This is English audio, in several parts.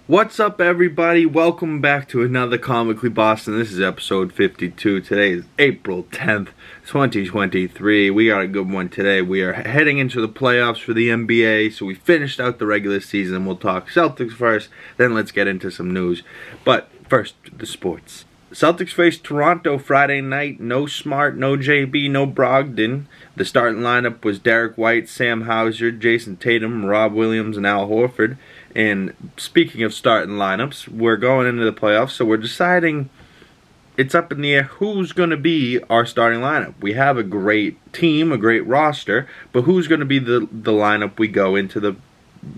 What's up, everybody? Welcome back to another Comically Boston. This is episode 52. Today is April 10th, 2023. We got a good one today. We are heading into the playoffs for the NBA, so we finished out the regular season. We'll talk Celtics first, then let's get into some news. But first, the sports. Celtics faced Toronto Friday night. No Smart, no JB, no Brogdon. The starting lineup was Derek White, Sam Hauser, Jason Tatum, Rob Williams, and Al Horford. And speaking of starting lineups, we're going into the playoffs, so we're deciding, it's up in the air who's going to be our starting lineup. We have a great team, a great roster, but who's going to be the lineup we go into the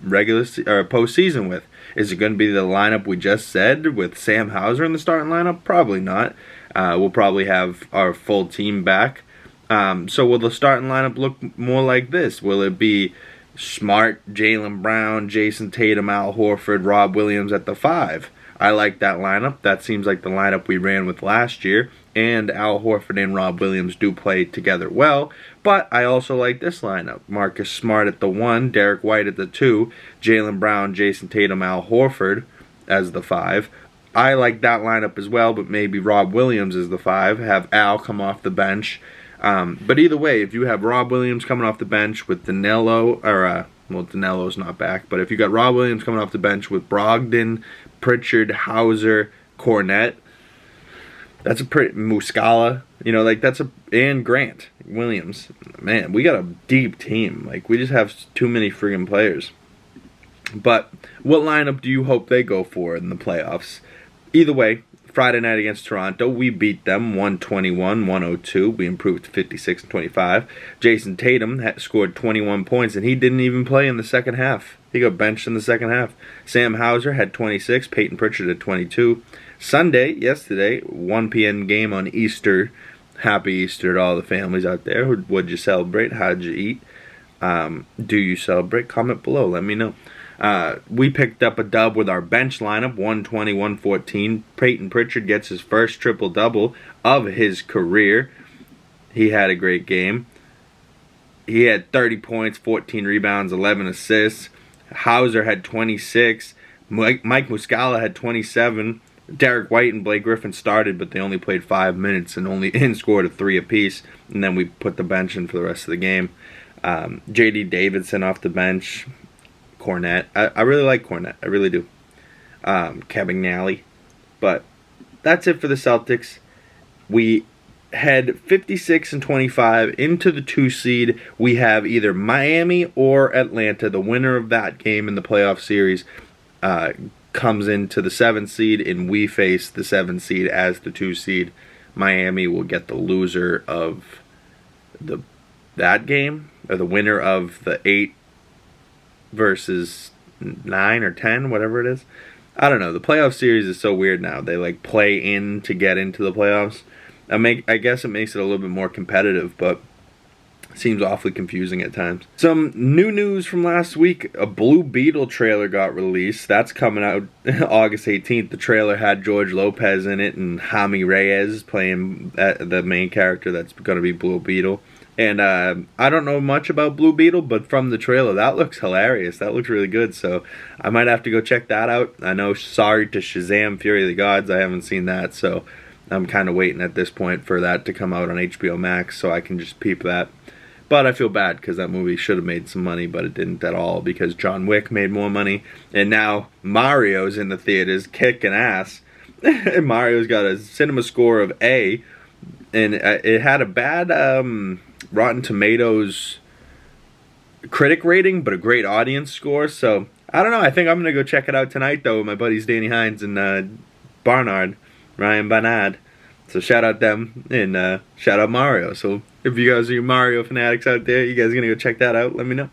regular or postseason with? Is it going to be the lineup we just said with Sam Hauser in the starting lineup? Probably not. We'll probably have our full team back. So will the starting lineup look more like this? Will it be Smart, Jaylen Brown, Jason Tatum, Al Horford, Rob Williams at the 5? I like that lineup. That seems like the lineup we ran with last year. And Al Horford and Rob Williams do play together well. But I also like this lineup. Marcus Smart at the 1, Derek White at the 2, Jaylen Brown, Jason Tatum, Al Horford as the 5. I like that lineup as well, but maybe Rob Williams as the 5. Have Al come off the bench. But either way, if you have Rob Williams coming off the bench with Danilo, well, Danilo's not back, but if you got Rob Williams coming off the bench with Brogdon, Pritchard, Hauser, Cornette, that's a pretty Muscala, and Grant Williams. Man, we got a deep team. We just have too many friggin' players. But what lineup do you hope they go for in the playoffs? Either way, Friday night against Toronto, we beat them 121-102. We improved to 56-25. Jason Tatum scored 21 points, and he didn't even play in the second half. He got benched in the second half. Sam Hauser had 26. Peyton Pritchard had 22. Sunday, yesterday, 1 p.m. game on Easter. Happy Easter to all the families out there. What'd you celebrate? How'd you eat? Do you celebrate? Comment below. Let me know. We picked up a dub with our bench lineup, 120-114. Peyton Pritchard gets his first triple-double of his career. He had a great game. He had 30 points, 14 rebounds, 11 assists. Hauser had 26. Mike Muscala had 27. Derek White and Blake Griffin started, but they only played 5 minutes and scored a 3 apiece. And then we put the bench in for the rest of the game. J.D. Davidson off the bench. Cornette. I really like Cornette. I really do. Cabagnali. But that's it for the Celtics. We head 56-25 into the 2 seed. We have either Miami or Atlanta. The winner of that game in the playoff series comes into the 7 seed, and we face the 7 seed as the 2 seed. Miami will get the loser of that game, or the winner of the 8 versus 9 or 10, whatever it is. I don't know. The playoff series is so weird now. They play in to get into the playoffs. I guess it makes it a little bit more competitive, but seems awfully confusing at times. Some new news from last week. A Blue Beetle trailer got released. That's coming out August 18th. The trailer had George Lopez in it and Jaime Reyes playing the main character that's going to be Blue Beetle. And I don't know much about Blue Beetle, but from the trailer, that looks hilarious. That looks really good, so I might have to go check that out. I know Sorry to Shazam! Fury of the Gods, I haven't seen that, so I'm kind of waiting at this point for that to come out on HBO Max so I can just peep that. But I feel bad because that movie should have made some money, but it didn't at all because John Wick made more money. And now Mario's in the theaters kicking ass. And Mario's got a cinema score of A. And it had a bad Rotten Tomatoes critic rating, but a great audience score. So, I don't know. I think I'm going to go check it out tonight, though, with my buddies Danny Hines and Ryan Barnard. So shout out them, and shout out Mario. So if you guys are Mario fanatics out there, you guys are going to go check that out, let me know.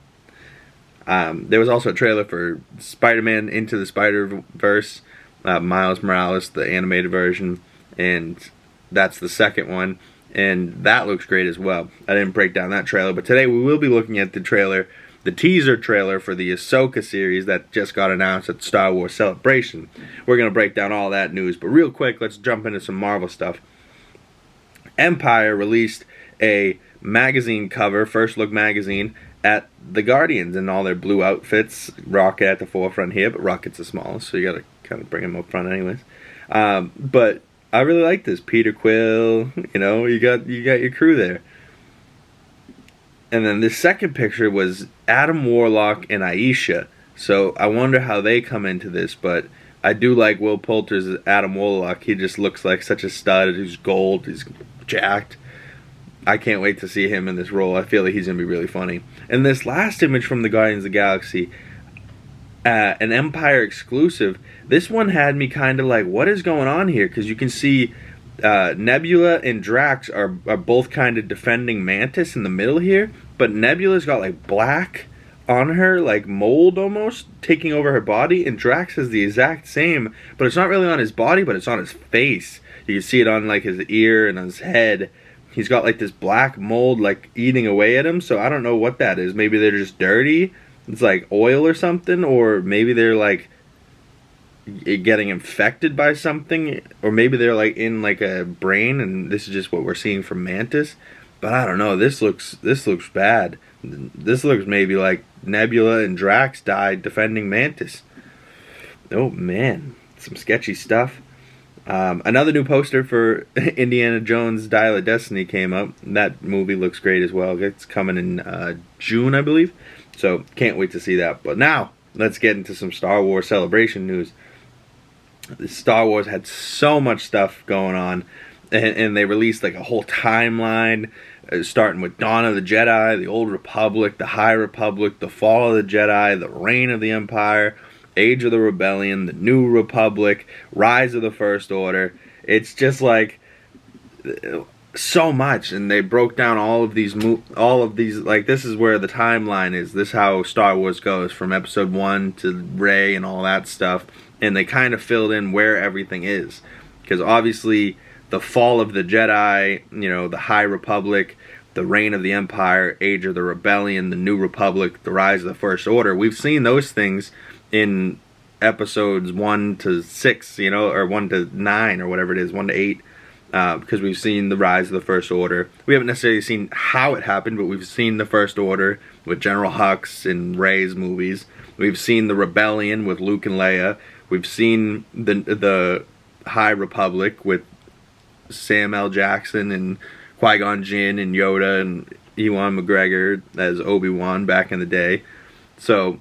There was also a trailer for Spider-Man Into the Spider-Verse, Miles Morales, the animated version, and that's the second one, and that looks great as well. I didn't break down that trailer, but today we will be looking at the teaser trailer for the Ashoka series that just got announced at Star Wars Celebration. We're going to break down all that news, but real quick, let's jump into some Marvel stuff. Empire released a magazine cover, First Look magazine, at the Guardians in all their blue outfits. Rocket at the forefront here, but Rocket's the smallest, so you gotta kind of bring him up front anyways. But I really like this. Peter Quill, you got your crew there. And then this second picture was Adam Warlock and Aisha. So I wonder how they come into this, but I do like Will Poulter's Adam Warlock. He just looks like such a stud. He's gold. He's jacked. I can't wait to see him in this role. I feel like he's going to be really funny. And this last image from the Guardians of the Galaxy, an Empire exclusive, this one had me kind of like, what is going on here? Because you can see Nebula and Drax are both kind of defending Mantis in the middle here, but Nebula's got like black on her, like mold almost, taking over her body, and Drax has the exact same, but it's not really on his body, but it's on his face. You can see it on like his ear and on his head. He's got like this black mold like eating away at him, so I don't know what that is. Maybe they're just dirty, it's like oil or something, or maybe they're like getting infected by something, or maybe they're like in like a brain and this is just what we're seeing from Mantis. But I don't know, this looks bad. This looks maybe like Nebula and Drax died defending Mantis. Oh man, some sketchy stuff. Another new poster for Indiana Jones Dial of Destiny came up. That movie looks great as well. It's coming in June, I believe. So can't wait to see that. But now, let's get into some Star Wars Celebration news. Star Wars had so much stuff going on, and they released like a whole timeline, starting with Dawn of the Jedi, the Old Republic, the High Republic, the Fall of the Jedi, the Reign of the Empire, Age of the Rebellion, the New Republic, Rise of the First Order. It's just like so much, and they broke down all of these like, this is where the timeline is. This is how Star Wars goes from episode 1 to Rey and all that stuff, and they kind of filled in where everything is, because obviously the Fall of the Jedi, the High Republic, the Reign of the Empire, Age of the Rebellion, the New Republic, the Rise of the First Order, we've seen those things in episodes 1 to 6, or 1 to 9, or whatever it is, 1 to 8, because we've seen the Rise of the First Order. We haven't necessarily seen how it happened, but we've seen the First Order with General Hux in Rey's movies. We've seen the Rebellion with Luke and Leia. We've seen the High Republic with Sam L. Jackson and Qui-Gon Jinn and Yoda and Ewan McGregor as Obi-Wan back in the day. So,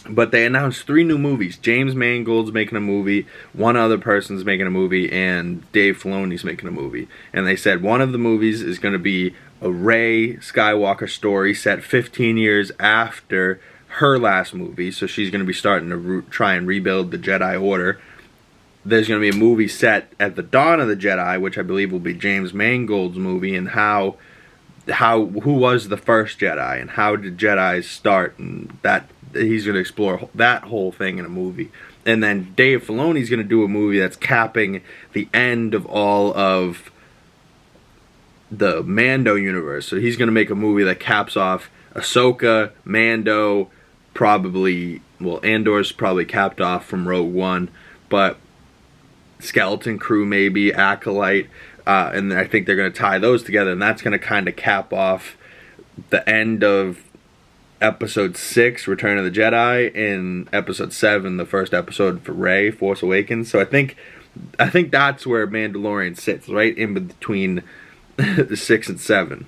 but they announced 3 new movies. James Mangold's making a movie, one other person's making a movie, and Dave Filoni's making a movie. And they said one of the movies is going to be a Rey Skywalker story set 15 years after her last movie. So she's going to be starting to try and rebuild the Jedi Order. There's going to be a movie set at the Dawn of the Jedi, which I believe will be James Mangold's movie, and who was the first Jedi, and how did Jedis start, and that he's going to explore that whole thing in a movie. And then Dave Filoni's going to do a movie that's capping the end of all of the Mando universe. So he's going to make a movie that caps off Ahsoka, Mando, Andor's probably capped off from Rogue One, but Skeleton Crew maybe, Acolyte, and I think they're going to tie those together, and that's going to kind of cap off the end of Episode 6, Return of the Jedi, and Episode 7, the first episode for Rey, Force Awakens. So I think that's where Mandalorian sits, right in between 6 and 7,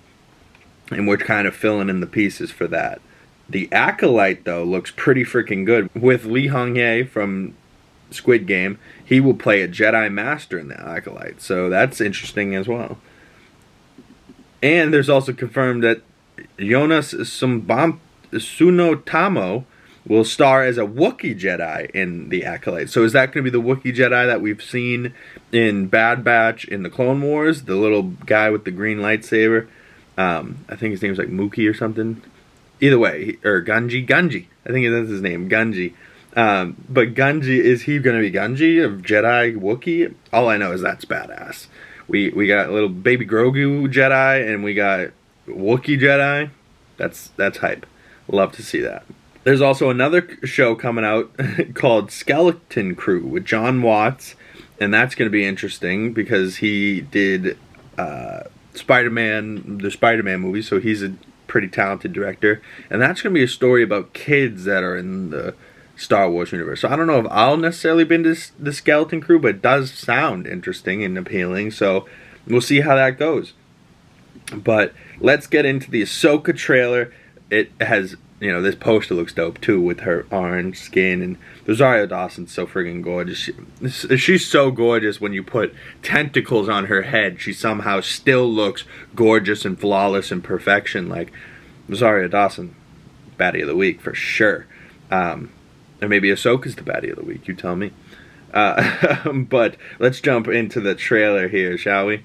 and we're kind of filling in the pieces for that. The Acolyte, though, looks pretty freaking good. With Lee Hong-ye from Squid Game, he will play a Jedi Master in the Acolyte, so that's interesting as well. And there's also confirmed that Jonas Sunotamo will star as a Wookiee Jedi in the Acolyte. So is that going to be the Wookiee Jedi that we've seen in Bad Batch in the Clone Wars? The little guy with the green lightsaber. I think his name's like Mookie or something. Either way, or Gunji. I think that's his name, Gunji. But Gunji, is he going to be Gunji, a Jedi Wookiee? All I know is that's badass. We got a little baby Grogu Jedi, and we got Wookiee Jedi. That's hype. Love to see that. There's also another show coming out called Skeleton Crew with John Watts, and that's going to be interesting because he did the Spider-Man movie, so he's a pretty talented director, and that's going to be a story about kids that are in the Star Wars universe. So I don't know if I'll necessarily be into the Skeleton Crew, but it does sound interesting and appealing, so we'll see how that goes. But let's get into the Ahsoka trailer. It has, you know, this poster looks dope too with her orange skin, and Rosario Dawson's so friggin' gorgeous. She's so gorgeous. When you put tentacles on her head, she somehow still looks gorgeous and flawless and perfection. Like Rosario Dawson, baddie of the week for sure. And maybe Ahsoka's the baddie of the week, you tell me. But let's jump into the trailer here, shall we?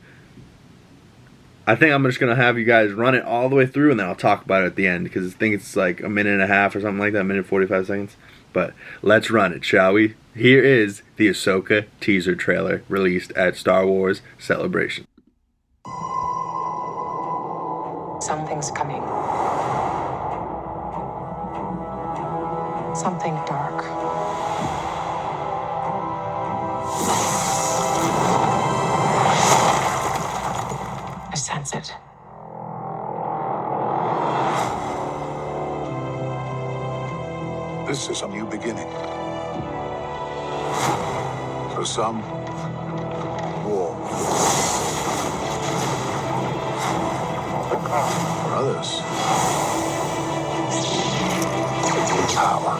I think I'm just going to have you guys run it all the way through, and then I'll talk about it at the end, because I think it's like a minute and a half or something like that, a minute 45 seconds. But let's run it, shall we? Here is the Ahsoka teaser trailer released at Star Wars Celebration. Something's coming. Something dark. I sense it. This is a new beginning. For some, war. For others, power.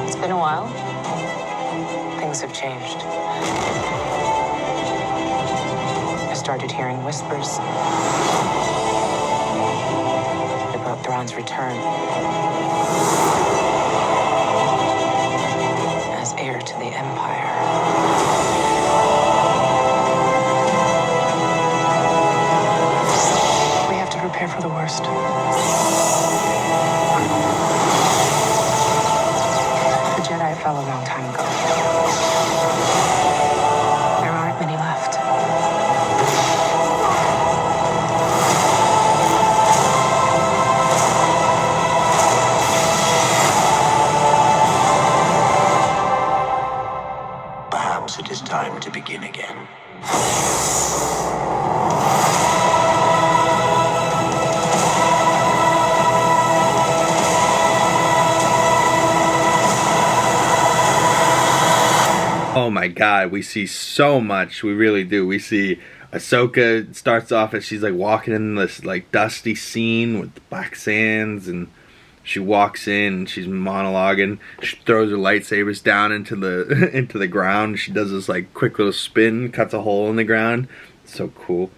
It's been a while. Things have changed. I started hearing whispers about Thrawn's return as heir to the Empire. We have to prepare for the worst. The Jedi fell a long time ago. There aren't many left. Perhaps it is time to begin again. Oh my god, we see so much. We really do. We see Ahsoka starts off as she's like walking in this like dusty scene with black sands, and she walks in and she's monologuing. She throws her lightsabers down into the into the ground. She does this like quick little spin, cuts a hole in the ground. It's so cool.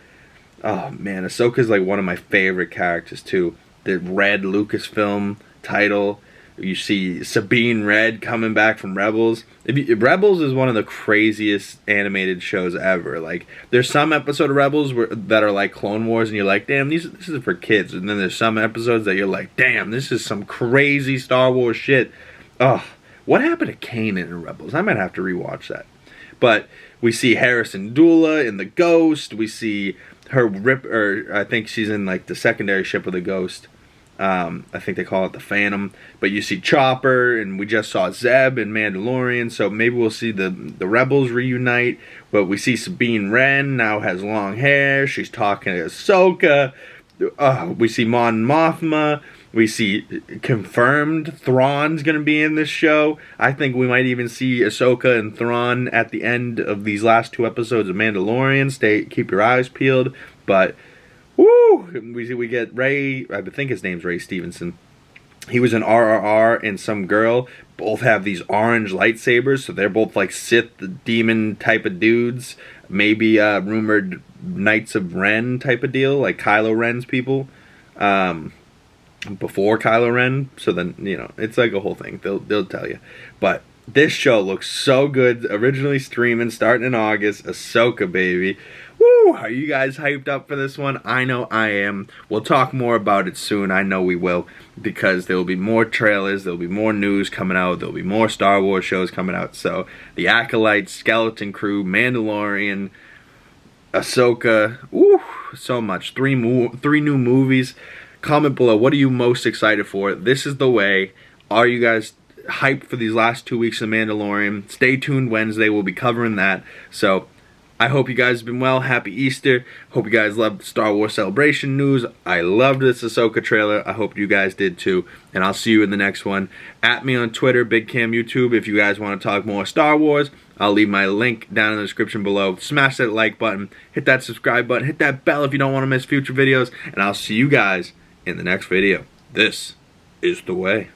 Oh man, Ahsoka's like one of my favorite characters too. The red Lucasfilm title. You see Sabine Red coming back from Rebels. Rebels is one of the craziest animated shows ever. Like, there's some episode of Rebels that are like Clone Wars, and you're like, damn, this is for kids. And then there's some episodes that you're like, damn, this is some crazy Star Wars shit. Oh, what happened to Kanan in Rebels? I might have to rewatch that. But we see Harrison Dula in the Ghost. We see her I think she's in like the secondary ship of the Ghost. I think they call it the Phantom. But you see Chopper, and we just saw Zeb in Mandalorian, so maybe we'll see the Rebels reunite. But we see Sabine Wren now has long hair. She's talking to Ahsoka. We see Mon Mothma. We see confirmed Thrawn's going to be in this show. I think we might even see Ahsoka and Thrawn at the end of these last 2 episodes of Mandalorian. Keep your eyes peeled. But woo! We get Ray, I think his name's Ray Stevenson. He was in RRR and some girl. Both have these orange lightsabers, so they're both like Sith demon type of dudes. Maybe rumored Knights of Ren type of deal, like Kylo Ren's people. Before Kylo Ren, so then, you know, it's like a whole thing. They'll tell you. But this show looks so good. Originally streaming, starting in August. Ahsoka, baby. Woo! Are you guys hyped up for this one? I know I am. We'll talk more about it soon. I know we will. Because there will be more trailers. There will be more news coming out. There will be more Star Wars shows coming out. So, The Acolyte, Skeleton Crew, Mandalorian, Ahsoka. Woo! So much. 3 new movies. Comment below, what are you most excited for? This is the way. Are you guys hyped for these last 2 weeks of Mandalorian. Stay tuned. Wednesday we'll be covering that. So I hope you guys have been well. Happy Easter. Hope you guys loved the Star Wars Celebration news. I loved this Ahsoka trailer. I hope you guys did too. And I'll see you in the next one. At me on Twitter, Big Cam YouTube, if you guys want to talk more Star Wars. I'll leave my link down in the description below. Smash that like button. Hit that subscribe button. Hit that bell if you don't want to miss future videos. And I'll see you guys in the next video. This is the way.